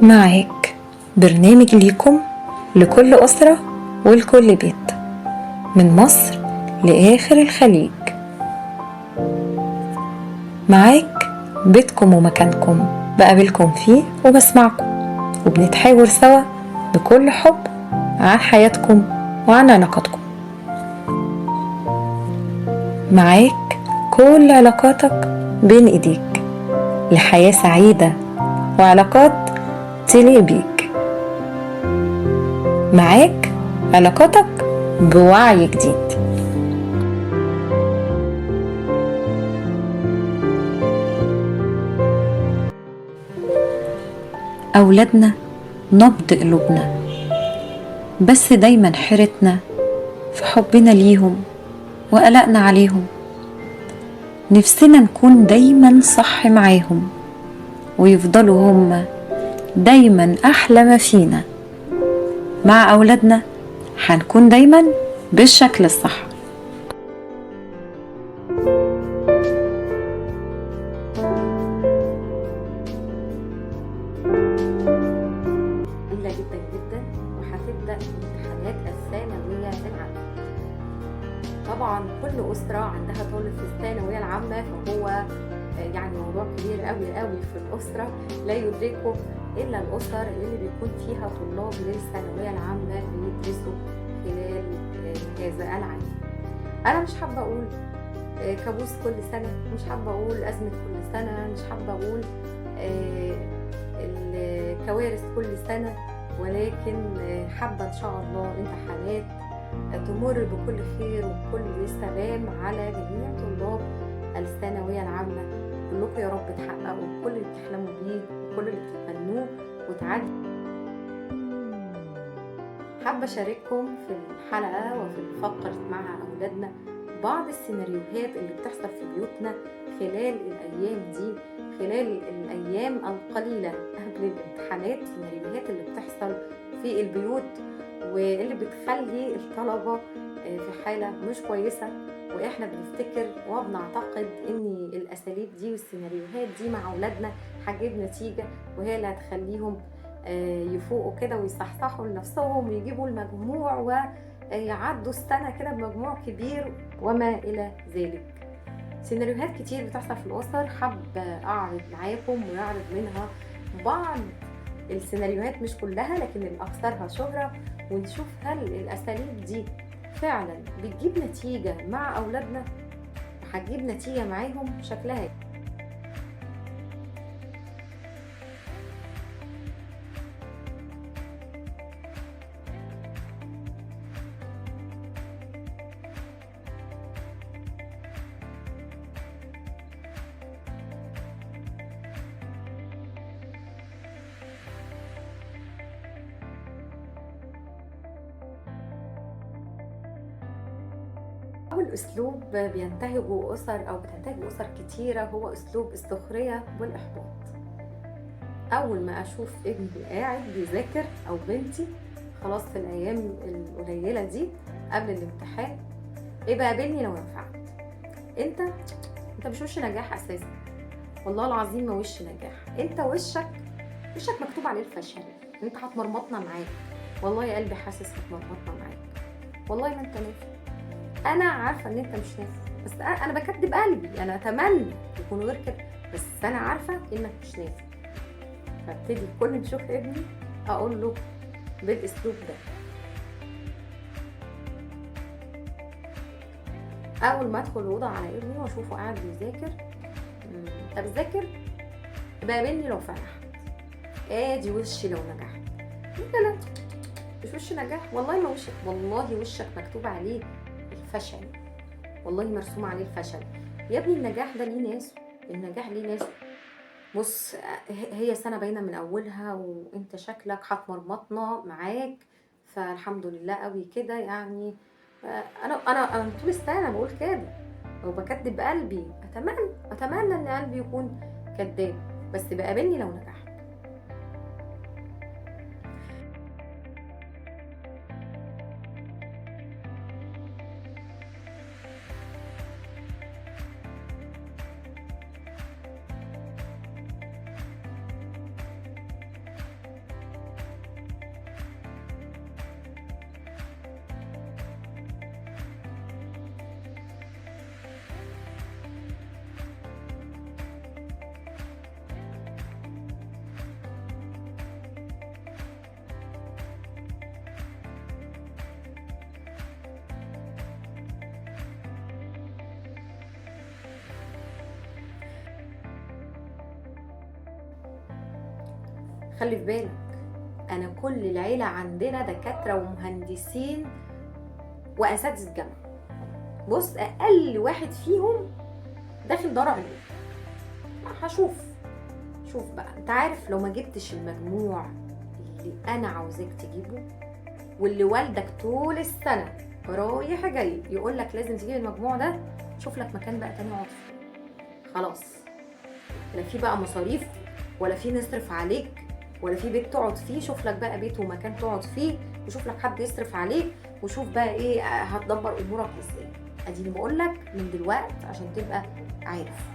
معاك برنامج ليكم لكل أسرة ولكل بيت، من مصر لآخر الخليج. معاك بيتكم ومكانكم، بقابلكم فيه وبسمعكم، وبنتحاور سوا بكل حب عن حياتكم وعن علاقاتكم. معاك كل علاقاتك بين ايديك لحياة سعيدة وعلاقات تليق بيك. معاك علاقاتك بوعي جديد. أولادنا نبض قلوبنا، بس دايما حيرتنا في حبنا ليهم وقلقنا عليهم. نفسنا نكون دايما صح معاهم، ويفضلوا هم دايما أحلى ما فينا. مع أولادنا هنكون دايما بالشكل الصح. جميلة جدا جدا، وهتبدأ امتحانات الثانوية العامة. طبعا كل أسرة عندها طالب في الثانوية العامة، فهو يعني موضوع كبير قوي قوي في الأسرة لا يدركه إلا الأسر اللي بيكون فيها طلاب للثانوية العامة بيدرسوا خلال هذا العام. أنا مش حابة أقول كابوس كل سنة، مش حابة أقول أزمة كل سنة، مش حابة أقول الكوارث كل سنة، ولكن حابة إن شاء الله امتحانات تمر بكل خير وبكل سلام على جميع طلاب الثانوية العامة. كلكم يا رب تحققوا كل اللي بتحلموا بيه وكل اللي بتتمنوه وتعدوا. حابة أشارككم في الحلقة وفي الفقرة مع أولادنا بعض السيناريوهات اللي بتحصل في بيوتنا خلال الأيام دي، خلال الأيام القليلة قبل الامتحانات. السيناريوهات اللي بتحصل في البيوت واللي بتخلي الطلبة في حالة مش كويسة، وإحنا بنفتكر وبنعتقد إن الأساليب دي والسيناريوهات دي مع أولادنا هتجيب نتيجة، وهي اللي هتخليهم يفوقوا كده ويصحصحوا لنفسهم ويجيبوا المجموع ويعدوا السنة كده بمجموع كبير وما إلى ذلك. سيناريوهات كتير بتحصل في الأسر، حابة أعرض معاكم ويعرض منها بعض السيناريوهات، مش كلها لكن الأكثرها شهرة، ونشوف هل الأساليب دي فعلا بتجيب نتيجة مع أولادنا وهتجيب نتيجة معاهم شكلها. أول أسلوب بينتهجه أسر أو بتنتهج أسر كتيرة هو أسلوب السخرية والإحباط. أول ما أشوف ابني قاعد بيذاكر أو بنتي خلاص في الأيام القليلة دي قبل الامتحان، إيه بقى قابلني لو نفعت؟ أنت مش وش نجاح أساسا، والله العظيم ما وش نجاح، أنت وشك مكتوب عليه الفشل، أنت هتمرمطنا معاك، والله يا قلبي حاسس هتمرمطنا معاك، والله ما أنت نافع، انا عارفه ان انت مش نافع، بس انا بكدب قلبي، انا اتمنى يكون غير كده، بس انا عارفه انك مش نافع. فابتدي كل ما اشوف ابني اقول له بالاسلوب ده. اول ما ادخل الاوضه على ابني واشوفه قاعد بيذاكر، طب ذاكر يبقى قابلني لو فرحت، ادي وشي لو نجحت. لا مش وش نجاح، والله ما وشك، والله وشك مكتوب عليه الفشل، والله مرسوم عليه الفشل يا ابني. النجاح ده ليه ناس، النجاح ليه ناس. بص، هي سنة باينة من أولها وانت شكلك هتمرمطنا معاك، فالحمد لله قوي كده يعني. أنا طول السنة بقول كده وبكدب قلبي، أتمنى إن قلبي يكون كداب، بس بقابلني لو نجحت. خلي في بالك انا كل العيله عندنا دكاتره ومهندسين واساتذه جامعه. بص اقل واحد فيهم داخل دار علوم. هشوف شوف بقى، انت عارف لو ما جبتش المجموع اللي انا عاوزاك تجيبه واللي والدك طول السنه رايح جاي يقول لك لازم تجيب المجموع ده، شوف لك مكان بقى تاني اقعد فيه. خلاص، لا في بقى مصاريف ولا في نصرف عليك ولا في بيت تقعد فيه. شوف لك بقى بيت ومكان تقعد فيه، وشوف لك حد يصرف عليك، وشوف بقى ايه هتدبر امورك ازاي. اديني بقول لك من دلوقتي عشان تبقى عارف.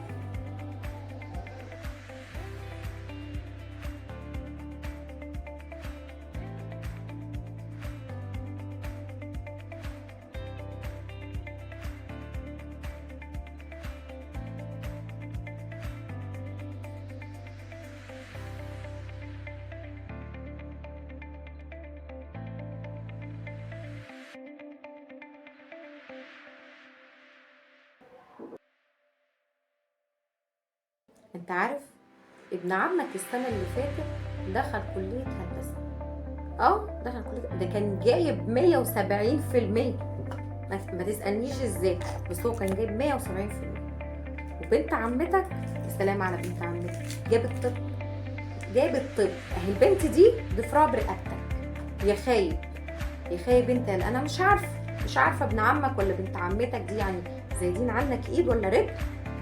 انت عارف ابن عمك السنه اللي فاتت دخل كليه هندسه. دخل كليه، ده كان جايب 170%. ما تسالنيش ازاي، بس هو كان جايب 170%. وبنت عمتك، السلام على بنت عمتك، جابت طب. اهي البنت دي ضفرها برقبتك. يا خايب يا خايب انت. انا مش عارفه ابن عمك ولا بنت عمتك دي يعني زايدين عنك ايد ولا رجل.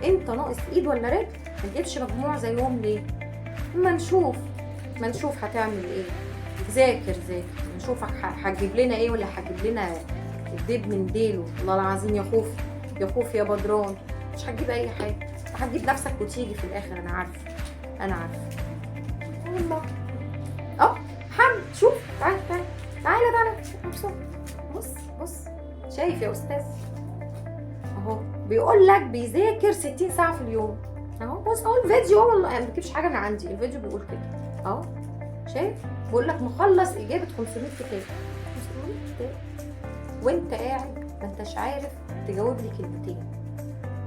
انت ناقص ايد ولا رجل؟ ما تجيبش مجموع زيهم ليه؟ ما نشوف هتعمل ايه. ذاكر نشوفك هتجيب لنا ايه، ولا هتجيب لنا الديب من ديله. الله العظيم يا خوف يا بدران، مش هتجيب اي حاجه، هتجيب نفسك وتيجي في الاخر. انا عارفه والله. حمد شوف، تعالى بص شايف يا استاذ اهو بيقول لك بيذاكر 60 ساعه في اليوم اهو. بص اهو الفيديو، والله ما بجيبش حاجه من عندي، الفيديو بيقول كده اهو. شايف بيقول لك مخلص اجابه 500 كتاب. وانت قاعد ما انتش عارف تجاوب لي كلمتين،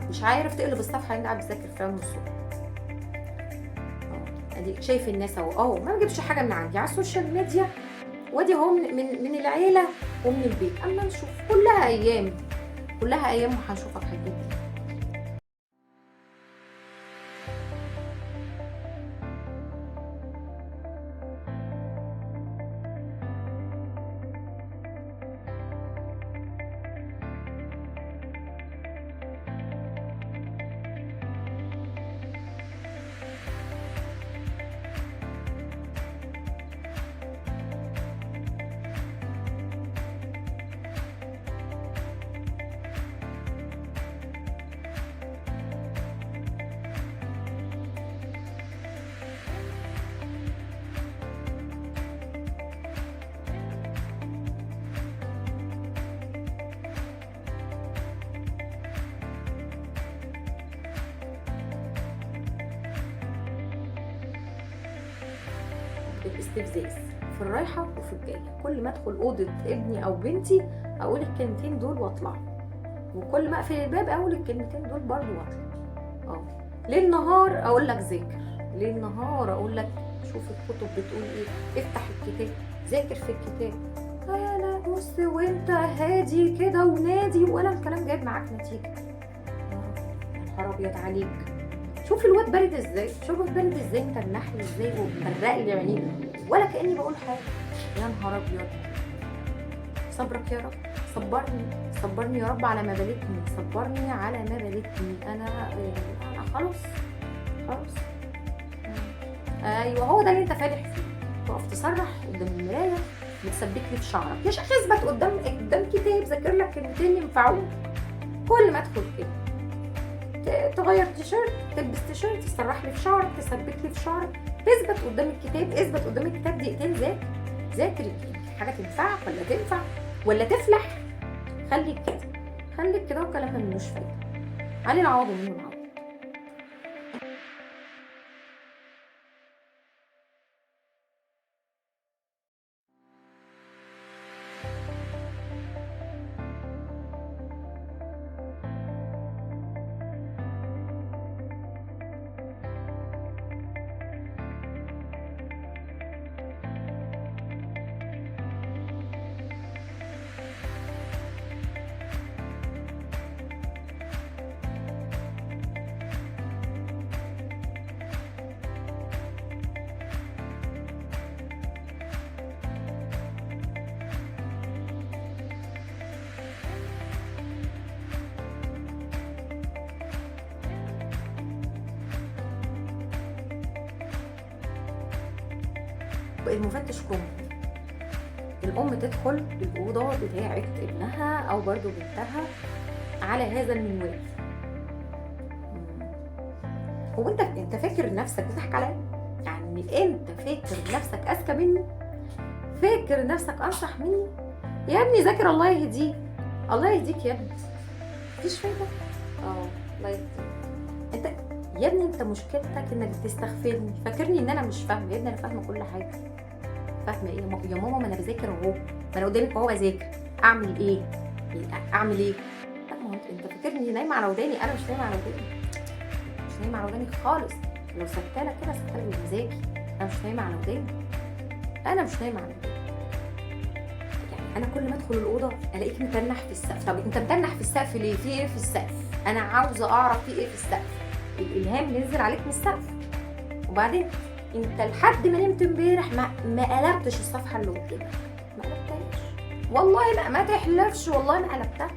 مش عارف تقلب الصفحه اللي انت قاعد بتذاكر فيها من الصبح. ادي شايف الناس اهو ما بجيبش حاجه من عندي على السوشيال ميديا، وادي اهو من العيله ومن البيت. اما نشوف، كلها ايام وهنشوفك هتجيب ايه. الاستفزاز في الرايحه وفي الجايه. كل ما ادخل اوضه ابني او بنتي اقول الكلمتين دول واطلع، وكل ما اقفل الباب اقول الكلمتين دول برضو واطلع. ليل نهار اقول لك ذاكر، ليل نهار اقول لك شوف الكتب بتقول ايه، افتح الكتاب ذاكر في الكتاب. لا بص وانت هادي كده ونادي ولا الكلام جايب معاك نتيجه. يا نهار ابيض عليك، شوف الواد بارد ازاي، انت النحل ازاي ومفرق لي عينيه ولا كاني بقول حاجه. يا نهار ابيض، صبرك يا رب، صبرني يا رب على ما بلتني، صبرني على ما بلتني. انا خلاص. ايوه هو ده اللي انت فالح فيه، تقف تسرح قدام المرايه وتثبت لي في شعرك. يا شيخ اثبت قدام كتاب ذاكر لك كلمتين ينفعوك. كل ما ادخل كده تغير تيشيرت، تلبس تيشيرت، تسرح لي في شعرك، تثبت لي في شعرك، اثبت قدام الكتاب دقيقتين ذاكر حاجه تنفعك ولا تنفع ولا تفلح. خليك كده وكلام ملوش فايده. علي العوض منه العوض. المفتش كوم، الام تدخل الاوضه بتاعه ابنها او برضو بنتها على هذا المنوال. هو انت فاكر نفسك بتضحك عليا؟ يعني انت فاكر نفسك اذكى مني؟ فاكر نفسك انصح مني؟ يا ابني ذاكر، الله يهديك، الله يهديك يا ابني، مفيش فايده. الله يهديك. انت يا ابني انت مشكلتك انك بتستغفرني، فاكرني ان انا مش فاهمه. يا ابني انا فاهمه كل حاجه. فاهمه ايه يا ماما؟ ما انا بذاكر اهو، ما انا قدامك اهو بذاكر. اعمل ايه؟ اعمل ايه؟ لا ما هو انت فاكرني نايمه على وداني. انا مش نايمه على وداني، مش نايمه على وداني خالص. لو سبتها كده سبتها بمزاجي. انا مش نايمه على وداني، انا مش نايمه على وداني. يعني انا كل ما ادخل الاوضه الاقيك متنح في السقف. طب انت متنح في السقف ليه؟ في ايه في السقف؟ انا عاوزه اعرف في ايه في السقف. الالهام نزل عليك من السقف. وبعدين انت لحد ما نمت امبارح ما قلبتش الصفحه اللي قدامك، ما قلبتهاش والله. لا ما تحلفش والله ما قلبتها.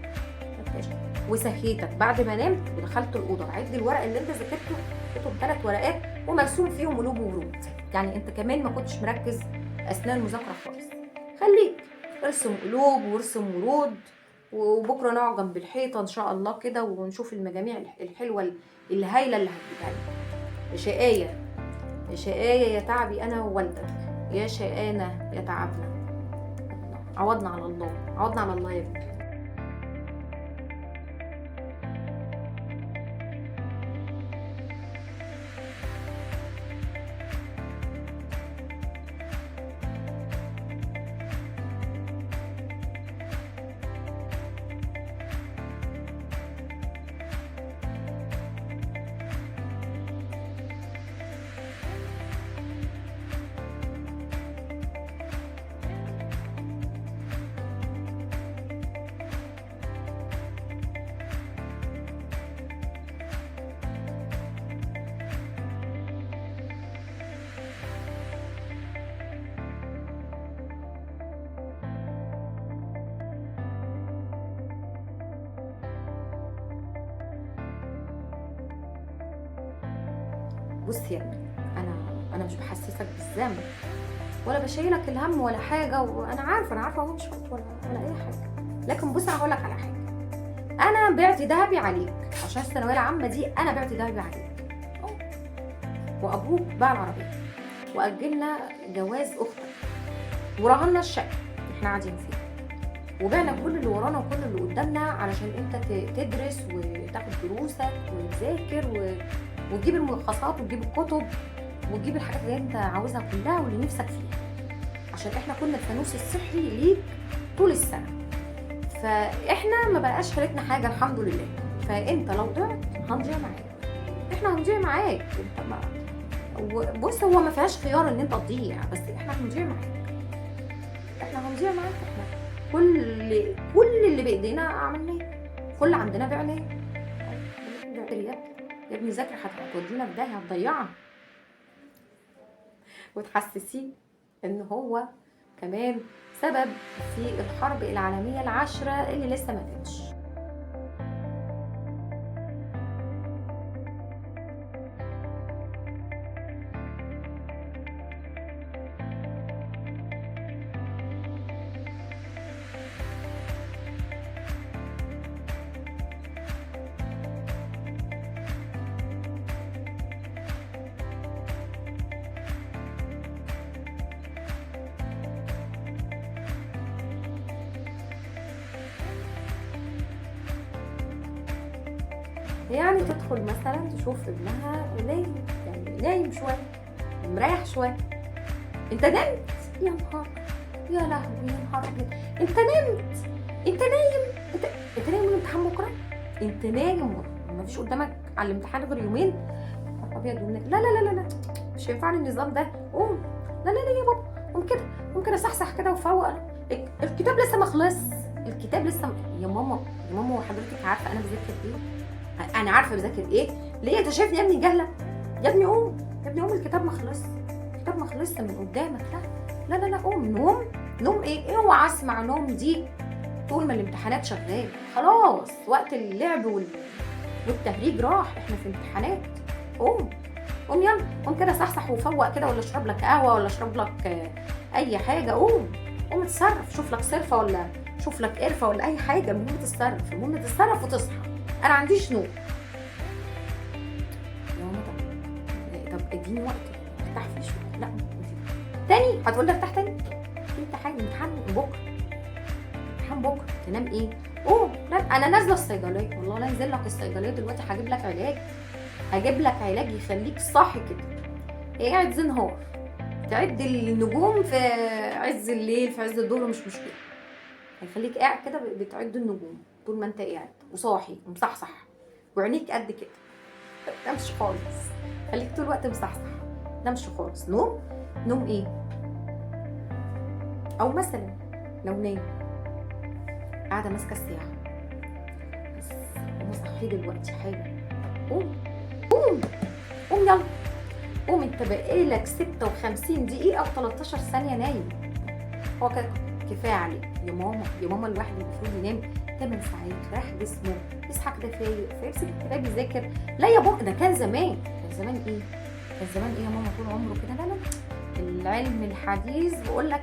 وسهيتك بعد ما نمت ودخلت الاوضه عد الورق اللي انت ذاكرته، لقيتهم 3 ورقات ومرسوم فيهم قلوب وورود. يعني انت كمان ما كنتش مركز اثناء المذاكره خالص. خليك ارسم قلوب وارسم ورود، وبكره نقعد جنب الحيطه ان شاء الله كده ونشوف المجاميع الحلوه الهايله اللي هتجيبها لي. يا شقايه، يا شقايه يا تعبي انا ووالدك، يا شقانا يا تعبنا. عوضنا على الله، عوضنا على الله يا ابني. بص يا ابني، انا مش بحسسك بالذنب ولا بشيلك الهم ولا حاجه، وانا عارفه هو مش وقت ولا اي حاجه. لكن بص انا هقول لك على حاجه. انا بعت ذهبي عليك عشان الثانويه العامه دي، انا بعت ذهبي عليك وابوك باع العربيه واجلنا جواز اختك ورهنا الشقه اللي احنا قاعدين فيها، وبعنا كل اللي ورانا وكل اللي قدامنا علشان انت تدرس وتاخد دروسك وتذاكر وتجيب الملخصات وتجيب الكتب وتجيب الحاجات اللي انت عاوزها كلها واللي نفسك فيها، عشان احنا كنا الفانوس السحري ليك طول السنه. فاحنا ما بقاش حالتنا حاجه الحمد لله. فانت لو ضعت هنضيع معاك، احنا هنضيع معاك. انت ما بص هو ما فيهاش خيار ان انت تضيع، بس احنا هنضيع معاك، احنا هنضيع معاك. احنا كل اللي بايدينا عملناه، كل اللي عندنا بعناه. يا ابني ذاكر، هتودينا في داهيه، هتضيعنا وتحسسيه ان هو كمان سبب في الحرب العالميه العاشره اللي لسه ما فاتش. يعني تدخل مثلا تشوف ابنها نايم، يعني نايم شويه مريح شويه، انت نمت يا نهار، يا لهوي يا نهار ابيض، انت نمت، انت نايم، انت نايم من الامتحان بكره، انت نايم ما فيش قدامك على الامتحان غير يومين. ابيض لا لا لا لا مش هينفعني النظام ده، قوم، لا لا لا يا بابا قوم كده، قوم كده صحصح كده وفوق، الكتاب لسه ما خلص، الكتاب لسه يا ماما يا ماما وحضرتك عارفه انا بذاكر ايه؟ انا عارفه بذاكر ايه؟ ليه انت شايفني يا ابني جهله؟ يا ابني قوم، يا ابني قوم، الكتاب ما خلص، الكتاب ما خلص من قدامك، لا لا لا قوم. نوم ايه؟ اوعى اسمع نوم دي طول ما الامتحانات شغاله، خلاص وقت اللعب والتهريج راح، احنا في امتحانات. قوم قوم يلا، قوم كده صحصح وفوق كده، ولا اشرب لك قهوه، ولا اشرب لك اي حاجه. قوم اتصرف، شوف لك صرفه، ولا شوف لك قرفه، ولا اي حاجه. المهم تتصرف، المهم تتصرف وتصحى. انا عنديش نوم يا ماما. طب اديني وقت ارتاح فيه شويه. لا تاني هتقول لي ارتاح تاني؟ في امتحان بكره، امتحان بكره، تنام ايه؟ قوم. لا انا نازله الصيدليه، والله لا انزل لك الصيدليه دلوقتي، هجيب لك علاج، هجيب لك علاج يخليك صاحي كده قاعد زنهار تعد النجوم في عز الليل، في عز الظهر، مش مشكله. هيخليك قاعد كده بتعد النجوم طول ما انت قاعد وصاحي ومصحصح وعينيك قد كده. ما تنامش خالص، خليك طول الوقت مصحصح، ما تنامش خالص. نوم ايه؟ او مثلا لو نايم قاعده ماسكه الساعه، بس قوم صحي دلوقتي حالا. قوم يلا، قوم. انت بقالك 56 دقيقه و13 ثانيه نايم. هو كده كفايه عليك يا ماما. يا ماما الواحد المفروض ينام 8 ساعات، راح جسمه، يصحى كده فايق، فيمسك الكتاب يذاكر. لا يا بابا، ده كان زمان. كان زمان ايه؟ كان زمان ايه يا ماما؟ طول عمره كده. لا العلم الحديث بيقول لك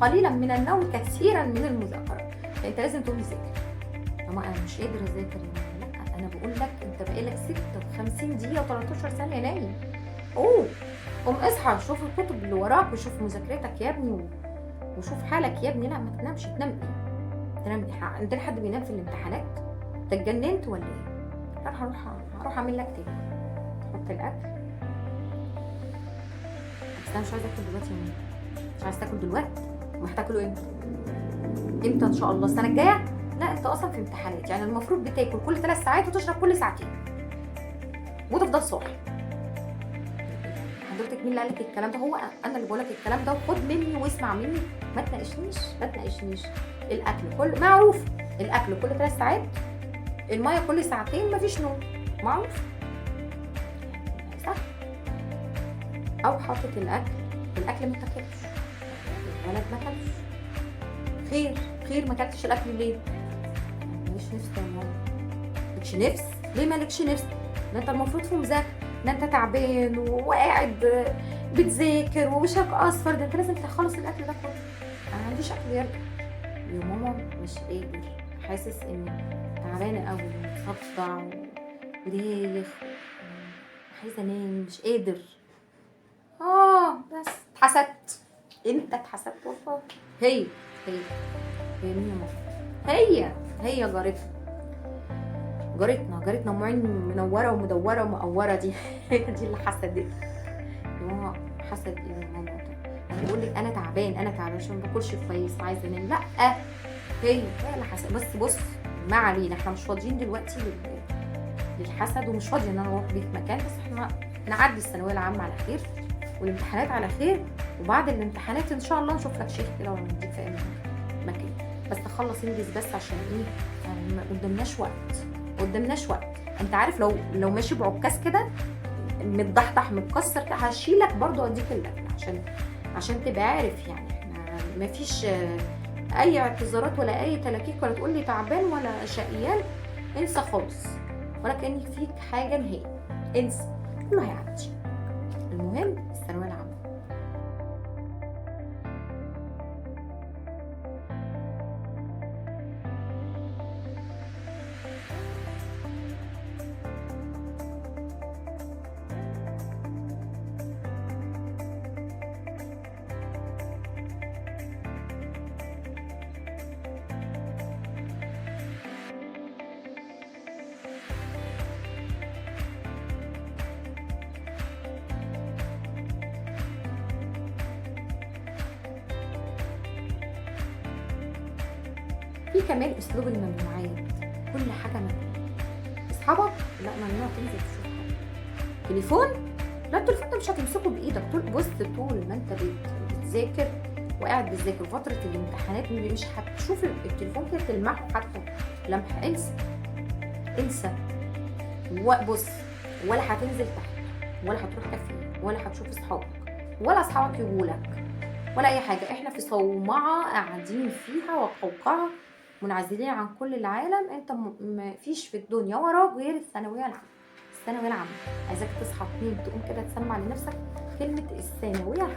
قليلا من النوم كثيرا من المذاكره. انت لازم تقوم تذاكر. ماما انا مش قادر اذاكر يا ماما. لا انا بقول لك انت بقالك 56 دقيقه و13 ثانيه نايم. قوم اصحى، شوف الكتب اللي وراك، وشوف مذاكرتك يا ابني، وشوف حالك يا ابني. لا ما تنامش. تنام ايه؟ تنام ايه؟ عندنا حد بينام في الامتحانات؟ انت اتجننت ولا ايه؟ لا هروح اعمل لك تاني. حط الاكل. بس انا مش عايزه اكل دلوقتي يا ماما، مش عايزه تاكل دلوقتي. هتاكلوا امتى؟ امتى ان شاء الله؟ السنه الجايه؟ لا انت اصلا في امتحانات، يعني المفروض بتاكل كل 3 ساعات وتشرب كل ساعتين وتفضل صاحي. حضرتك مين اللي قال لك الكلام ده؟ هو انا اللي بقول لك الكلام ده، وخد مني واسمع مني. ما تناقشنيش. الاكل كل معروف، الاكل كل 3 ساعات، الميه كل ساعتين، مفيش نوم، معروف صح. او حاطط الاكل ما تاكلش، الولد ما كلش، خير ما كلتش الاكل ليه؟ ماليش نفس يا ماما. مالكش نفس؟ ليه مالكش نفس؟ ده انت المفروض في مذاكره، ده انت تعبان وقاعد بتذاكر ووشك اصفر، ده انت لازم تخلص الاكل ده كله. انا ما عنديش اكل يرجع يا ماما، مش قادر، حاسس اني تعبانه قوي ومصدع ودايخ، عايزه انام، مش قادر. بس اتحسدت. انت اتحسدت والله. هي مين يا ماما؟ هي جارتنا ام عين منوره ومدوره ومقوره دي دي اللي حسدت يا ماما. حسد ايه يا ماما؟ انا بقول لك انا تعبان عشان ما باكلش كويس، عايزه انام. لا هي اللي حسد. بص ما علينا، احنا مش فاضيين دلوقتي للحسد، ومش فاضيه ان انا اروح بيت مكان. بس احنا نعدي الثانويه العامه على خير والامتحانات على خير، وبعد الامتحانات ان شاء الله نشوف لك شيخ كده ونوديك في اي مكان. بس تخلص انجز بس، عشان ايه؟ يعني ما قدامناش وقت. انت عارف لو ماشي بعكاز كده متضحضح متكسر كده، هشيلك برضو اوديك الاكل، عشان تبقى عارف. يعني احنا مفيش اي اعتذارات ولا اي تلاكيك، ولا تقول لي تعبان ولا شقيان. انسى خالص، ولا كأنك فيك حاجه نهائي. انسى، كله هيعدي. المهم الثانويه العامه. في كمان اسلوب الممنوعات، كل حاجه ممنوع. اصحابك لا، ممنوع تنزل تشوف حاجه. تليفون، لا التليفون ده مش هتمسكه بايدك. طول ما انت بتذاكر وقاعد بتذاكر فتره الامتحانات، مش هتشوف التليفون كده تلمحه حتى لمحه. انسى. بص، ولا هتنزل تحت، ولا هتروح كافيه، ولا هتشوف اصحابك، ولا اصحابك يجولك، ولا اي حاجه. احنا في صومعه قاعدين فيها وقوقعه، منعزلين عن كل العالم. انت مفيش في الدنيا وراك غير الثانويه العامه. الثانويه العامه، عايزاك تصحى تنام تقوم كده تسمع لنفسك كلمه الثانويه العامه.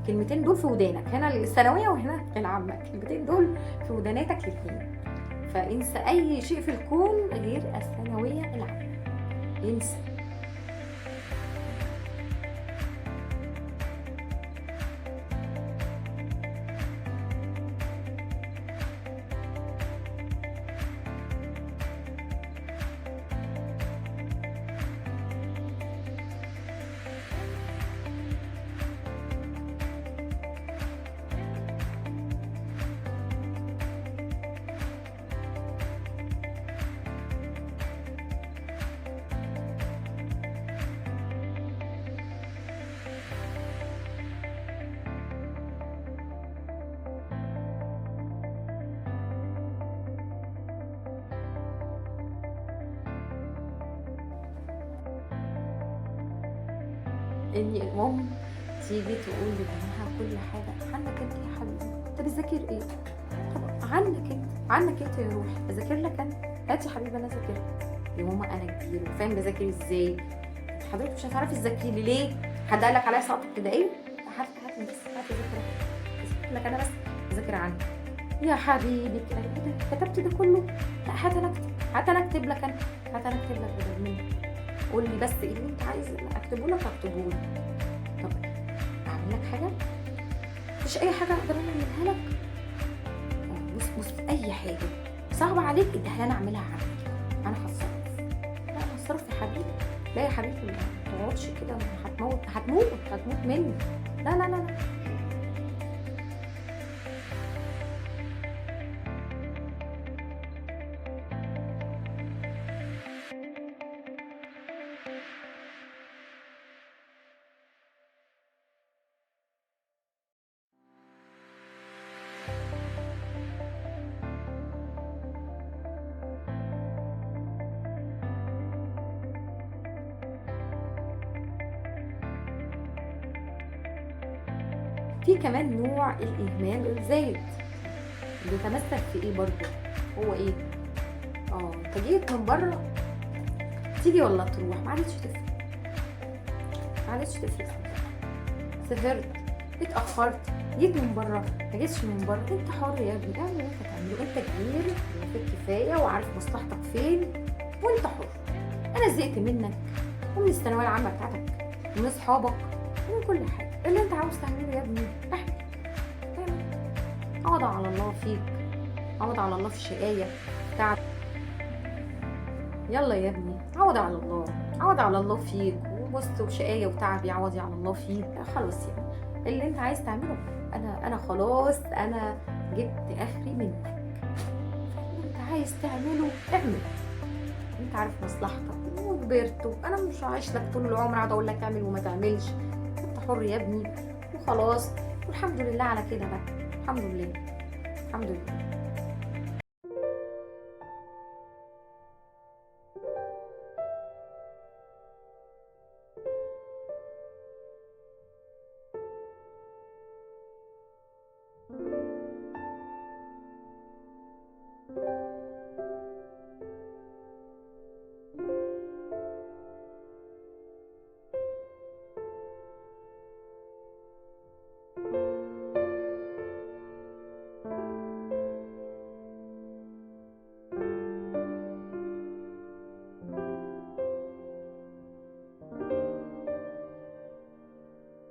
الكلمتين دول في ودانك، هنا الثانويه وهنا العامه، الكلمتين دول في وداناتك الاثنين. فانسى اي شيء في الكون غير الثانويه العامه، انسى. ان الام تيجي تقول لابنها كل حاجه عنك انت يا حبيبي، انت بتذاكر ايه؟ طب عنك انت يا روحي، اذاكر لك انا؟ هات يا حبيبي انا اذاكر لك. يا ماما انا كبير وفاهم بذاكر ازاي. حضرتك مش هتعرفي تذاكري لي ليه؟ حد قال لك عليا سقط ابتدائي؟ هات بس، هات اذاكر لك انا بس، اذاكر عنك يا حبيبي. كده ايه ده؟ كتبت ده كله؟ لا هات انا اكتب لك انا، هات انا اكتب لك بدل منك. قول لي بس ايه اللي انت عايز اكتبه لك اكتبه لك. طب اعمل لك حاجه؟ مفيش اي حاجه اقدر اعملها لك. بص اي حاجه صعبه عليك اديها لي انا اعملها عنك، انا هتصرف. لا انا هتصرف يا حبيبي. لا يا حبيبي ما تقعدش كده، هتموت مني. لا لا لا لا. في كمان نوع الاهمال الزايد بيتمثل في ايه برضه؟ هو ايه؟ انت جيت من بره، تيجي ولا تروح ما عادتش تفرق. سافرت، اتاخرت، جيت من بره، ما جيتش من بره، انت حر يا ابني، اعمل اللي انت تعمله. انت كبير وفيك كفايه وعارف مصلحتك فين، وانت حر. انا زهقت منك ومن الثانويه العامه بتاعتك ومن اصحابك ومن كل حاجه. اللي انت عاوز تعمله يا ابني اعمل. عوض على الله فيك، عوض على الله في الشقايه بتاعتك. يلا يا ابني عوض على الله فيك، وبص وشقايه وتعب يعوض على الله فيك. خلاص يعني اللي انت عايز تعمله انا خلاص، انا جبت اخري منك. اللي انت عايز تعمله اعمل، انت عارف مصلحتك وكبرت. انا مش هعيش لك طول العمر اقعد اقول لك اعمل وما تعملش. انت حر يا ابني وخلاص، والحمد لله على كده بقى. الحمد لله.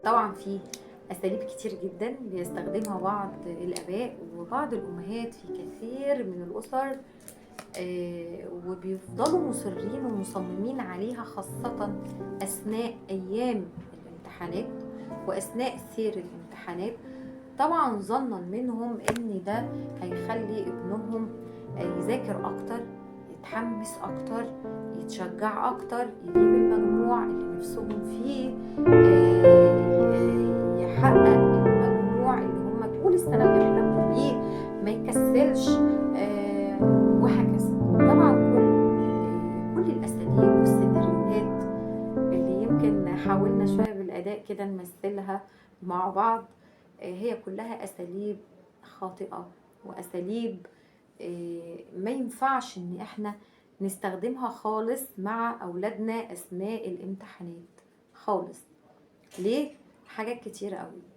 طبعا في اساليب كتير جدا بيستخدمها بعض الاباء وبعض الامهات في كثير من الاسر، وبيفضلوا مصرين ومصممين عليها، خاصة اثناء ايام الامتحانات واثناء سير الامتحانات. طبعا ظنا منهم ان ده هيخلي ابنهم يذاكر اكتر، يتحمس اكتر، يتشجع اكتر، يجيب المجموع اللي نفسهم فيه، يحقق المجموع اللي هم طول السنه بيحلموا بيه، ما يكسلش، وهكذا. طبعا كل الاساليب والسيناريوهات اللي يمكن حاولنا شويه بالاداء كده نمثلها مع بعض، هي كلها اساليب خاطئه واساليب ما ينفعش ان احنا نستخدمها خالص مع أولادنا أثناء الامتحانات خالص. ليه؟ حاجات كتيرة قوي.